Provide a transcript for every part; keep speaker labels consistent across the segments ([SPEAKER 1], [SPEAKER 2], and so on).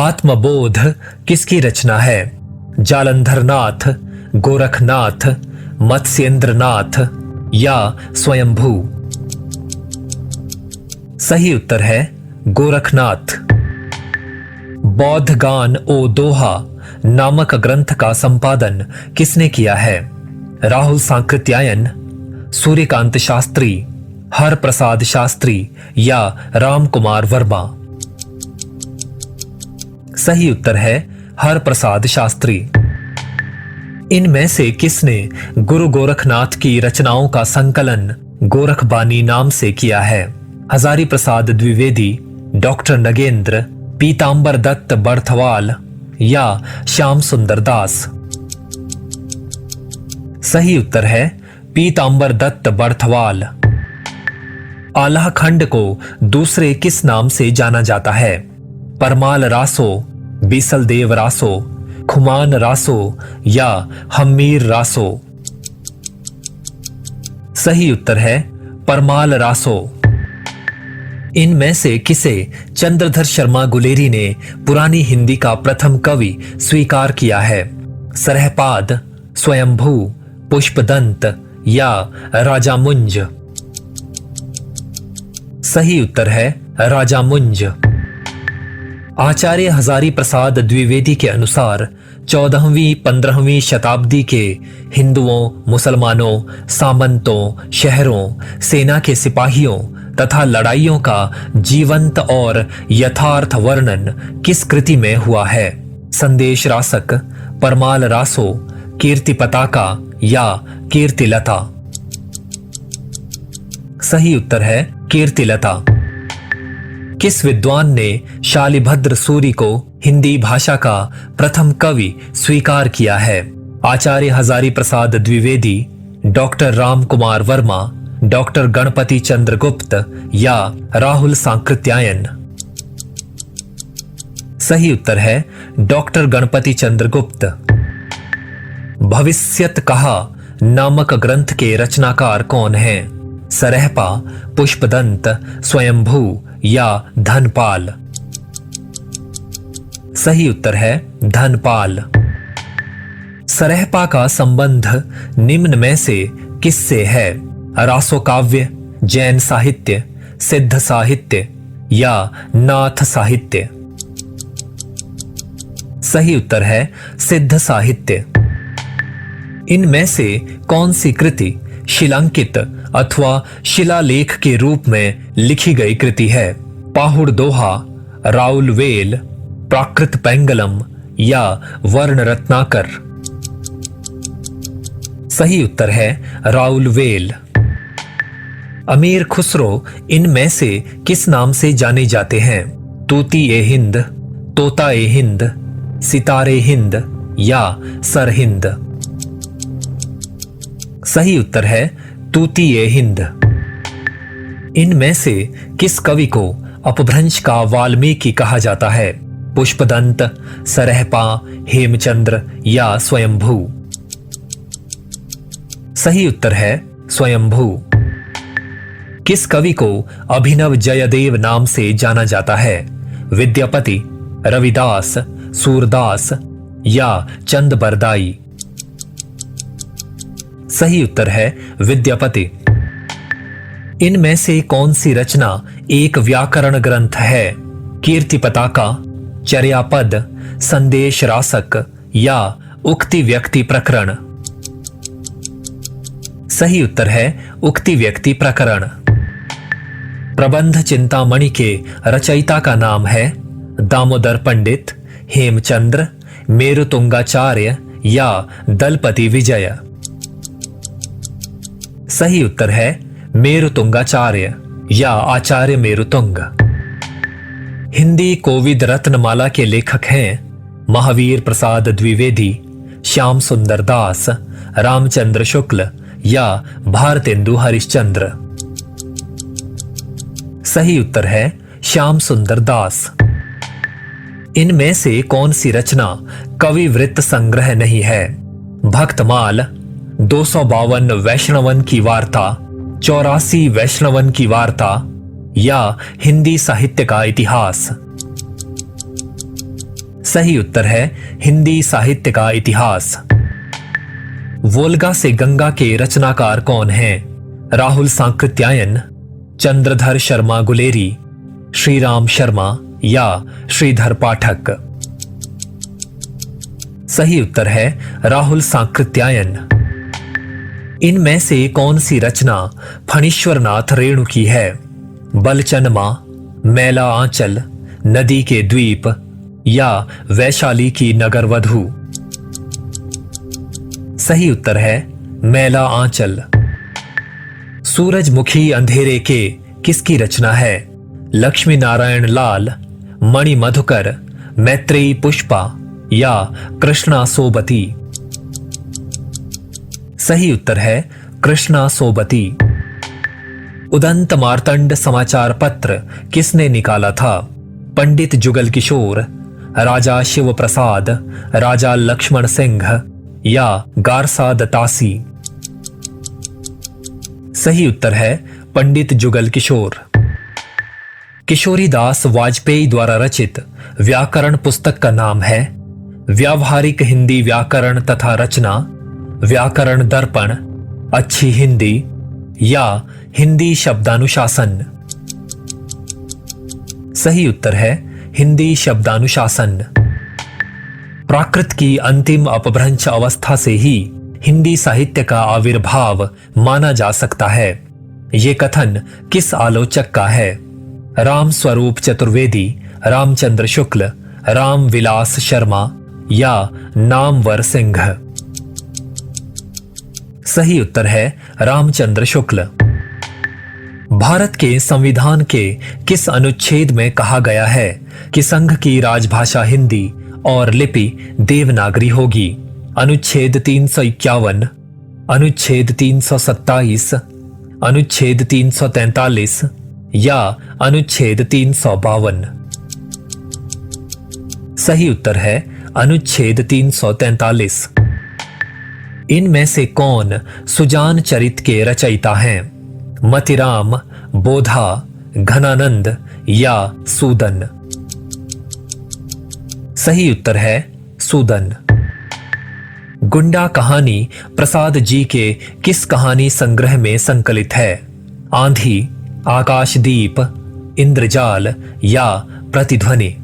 [SPEAKER 1] आत्मबोध किसकी रचना है? जालंधरनाथ, गोरखनाथ, मत्स्येंद्रनाथ या स्वयंभू? सही उत्तर है गोरखनाथ। बौद्ध गान ओ दोहा नामक ग्रंथ का संपादन किसने किया है? राहुल सांकृत्यायन, सूर्यकांत शास्त्री, हरप्रसाद शास्त्री या राम कुमार वर्मा? सही उत्तर है हरप्रसाद शास्त्री। इनमें से किसने गुरु गोरखनाथ की रचनाओं का संकलन गोरखबानी नाम से किया है? हजारी प्रसाद द्विवेदी, डॉक्टर नगेंद्र, पीतांबर दत्त बर्थवाल या श्याम सुंदर दास? सही उत्तर है पीतांबर दत्त बर्थवाल। आल्हा खंड को दूसरे किस नाम से जाना जाता है? परमाल रासो, बीसलदेव रासो, खुमान रासो या हम्मीर रासो? सही उत्तर है परमाल रासो। इनमें से किसे चंद्रधर शर्मा गुलेरी ने पुरानी हिंदी का प्रथम कवि स्वीकार किया है? सरहपाद, स्वयंभू, पुष्पदंत या राजामुंज? सही उत्तर है राजामुंज। आचार्य हजारी प्रसाद द्विवेदी के अनुसार 14वीं 15वीं शताब्दी के हिंदुओं, मुसलमानों, सामंतों, शहरों, सेना के सिपाहियों तथा लड़ाइयों का जीवंत और यथार्थ वर्णन किस कृति में हुआ है? संदेश रासक, परमाल रासो, कीर्ति पताका या कीर्तिलता? सही उत्तर है कीर्तिलता। किस विद्वान ने शालिभद्र सूरी को हिंदी भाषा का प्रथम कवि स्वीकार किया है? आचार्य हजारी प्रसाद द्विवेदी, डॉक्टर राम कुमार वर्मा, डॉक्टर गणपति चंद्रगुप्त या राहुल सांकृत्यायन? सही उत्तर है डॉक्टर गणपति चंद्रगुप्त। भविष्यत कहा नामक ग्रंथ के रचनाकार कौन हैं? सरहपा, पुष्पदंत, स्वयंभू या धनपाल? सही उत्तर है धनपाल। सरहपा का संबंध निम्न में से किससे है? रासो काव्य, जैन साहित्य, सिद्ध साहित्य या नाथ साहित्य? सही उत्तर है सिद्ध साहित्य। इनमें से कौन सी कृति शिलांकित अथवा शिलालेख के रूप में लिखी गई कृति है? पाहुड़ दोहा, राउल वेल, प्राकृत पेंगलम या वर्ण रत्नाकर? सही उत्तर है राउल वेल। अमीर खुसरो इनमें से किस नाम से जाने जाते हैं? तूती ए हिंद, तोता ए हिंद, सितारे हिंद या सरहिंद? सही उत्तर है तूती ए हिंद। इनमें से किस कवि को अपभ्रंश का वाल्मीकि कहा जाता है? पुष्पदंत, सरहपा, हेमचंद्र या स्वयंभू? सही उत्तर है स्वयंभू। किस कवि को अभिनव जयदेव नाम से जाना जाता है? विद्यापति, रविदास, सूरदास या चंद बरदाई? सही उत्तर है विद्यापति। इनमें से कौन सी रचना एक व्याकरण ग्रंथ है? कीर्ति पताका, चर्यापद, संदेश रासक या उक्ति व्यक्ति प्रकरण? सही उत्तर है उक्ति व्यक्ति प्रकरण। प्रबंध चिंतामणि के रचयिता का नाम है? दामोदर पंडित, हेमचंद्र, मेरुतुंगाचार्य या दलपति विजय? सही उत्तर है मेरुतुंगाचार्य या आचार्य मेरुतुंग। हिंदी कोविद रत्नमाला के लेखक हैं महावीर प्रसाद द्विवेदी, श्याम सुंदर दास, रामचंद्र शुक्ल या भारतेंदु हरिश्चंद्र? सही उत्तर है श्याम सुंदर दास। इनमें से कौन सी रचना कवि वृत्त संग्रह नहीं है? भक्तमाल, 252 वैष्णवन की वार्ता, 84 वैष्णवन की वार्ता या हिंदी साहित्य का इतिहास? सही उत्तर है हिंदी साहित्य का इतिहास। वोल्गा से गंगा के रचनाकार कौन हैं? राहुल सांकृत्यायन, चंद्रधर शर्मा गुलेरी, श्रीराम शर्मा या श्रीधर पाठक। सही उत्तर है राहुल सांकृत्यायन। इनमें से कौन सी रचना फणीश्वरनाथ रेणु की है? बलचनमा, मैला आंचल, नदी के द्वीप या वैशाली की नगरवधु। सही उत्तर है मैला आंचल। सूरजमुखी अंधेरे के किसकी रचना है? लक्ष्मी नारायण लाल, मणि मधुकर, मैत्रेयी पुष्पा या कृष्णा सोबती। सही उत्तर है कृष्णा सोबती। उदंत मार्तंड समाचार पत्र किसने निकाला था? पंडित जुगल किशोर, राजा शिव प्रसाद, राजा लक्ष्मण सिंह या गारसा दतासी। सही उत्तर है पंडित जुगल किशोर। किशोरी दास वाजपेयी द्वारा रचित व्याकरण पुस्तक का नाम है? व्यावहारिक हिंदी व्याकरण तथा रचना, व्याकरण दर्पण, अच्छी हिंदी या हिंदी शब्दानुशासन। सही उत्तर है हिंदी शब्दानुशासन। प्राकृत की अंतिम अपभ्रंश अवस्था से ही हिंदी साहित्य का आविर्भाव माना जा सकता है। ये कथन किस आलोचक का है? राम स्वरूप चतुर्वेदी, रामचंद्र शुक्ल, राम विलास शर्मा या नामवर सिंह। सही उत्तर है रामचंद्र शुक्ल। भारत के संविधान के किस अनुच्छेद में कहा गया है कि संघ की राजभाषा हिंदी और लिपि देवनागरी होगी? अनुच्छेद 351, अनुच्छेद 327, अनुच्छेद 343 या अनुच्छेद 352। सही उत्तर है अनुच्छेद 343। इनमें से कौन सुजान चरित के रचयिता हैं? मतिराम, बोधा, घनानंद या सूदन। सही उत्तर है सूदन। गुंडा कहानी प्रसाद जी के किस कहानी संग्रह में संकलित है? आंधी, आकाशदीप, इंद्रजाल या प्रतिध्वनि।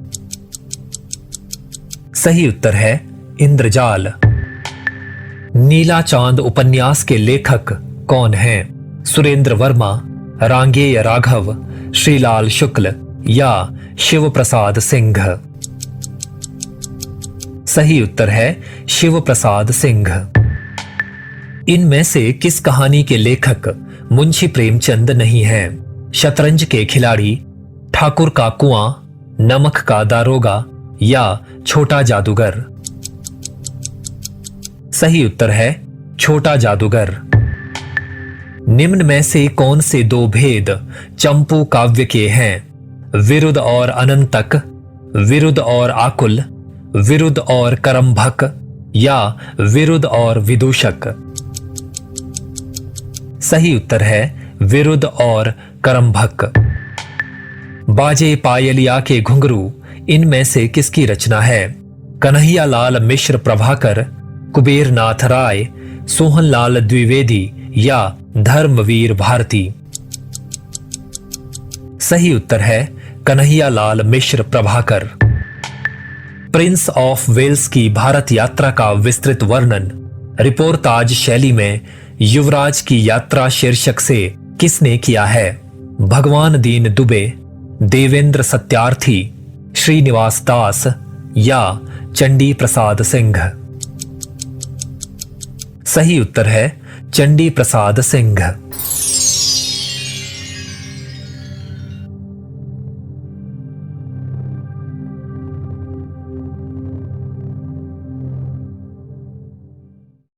[SPEAKER 1] सही उत्तर है इंद्रजाल। नीला चांद उपन्यास के लेखक कौन हैं? सुरेंद्र वर्मा, रांगेय राघव, श्रीलाल शुक्ल या शिव प्रसाद सिंह। सही उत्तर है शिव प्रसाद सिंह। इनमें से किस कहानी के लेखक मुंशी प्रेमचंद नहीं हैं? शतरंज के खिलाड़ी, ठाकुर का कुआं, नमक का दारोगा या छोटा जादूगर। सही उत्तर है छोटा जादूगर। निम्न में से कौन से दो भेद चंपू काव्य के हैं? विरुद्ध और अनंतक, विरुद्ध और आकुल, विरुद्ध और करम्भक या विरुद्ध और विदूषक। सही उत्तर है विरुद्ध और करम्भक। बाजे पायलिया के घुंघरू इनमें से किसकी रचना है? कन्हैया लाल मिश्र प्रभाकर, कुबेर नाथ राय, सोहनलाल द्विवेदी या धर्मवीर भारती। सही उत्तर है कन्हैया लाल मिश्र प्रभाकर। प्रिंस ऑफ वेल्स की भारत यात्रा का विस्तृत वर्णन रिपोर्टाज शैली में युवराज की यात्रा शीर्षक से किसने किया है? भगवान दीन दुबे, देवेंद्र सत्यार्थी, श्रीनिवास दास या चंडी प्रसाद सिंह। सही उत्तर है चंडी प्रसाद सिंह।